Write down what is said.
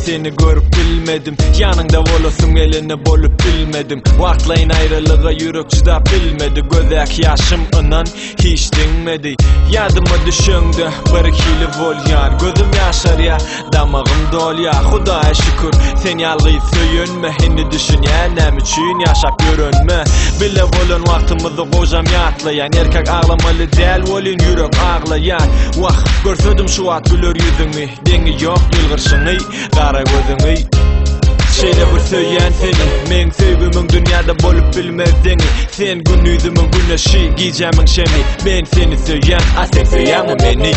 seni görüp bilmedim. Yanında olasın elini bolup bilmedim. Vaktlayın ayrılığa yürek çıda bilmedi. Gözek yaşım inan hiç dinmedi. Yadıma düşündü bir hili vol yar. Gözüm yaşar ya damağım dol ya. Hudaya şükür sen yalgıyı söyünme. Hindi düşün ya nem için yaşap görünme. Bile volun vaktimizi kocam yatlayan. Erkek ağlamalı değil volun yürek ağlayan. Vah görsödüm şu at gülür yüzünü. Deni yok yılgırşını kara gözünü. Şeyde bir söyleyen seni. Men sevgimin dünyada bolup bilmezdeni. Sen gün yüzümün güneşi giyeceğimin şemi. Ben seni söyleyen, sen söyleyen mi beni?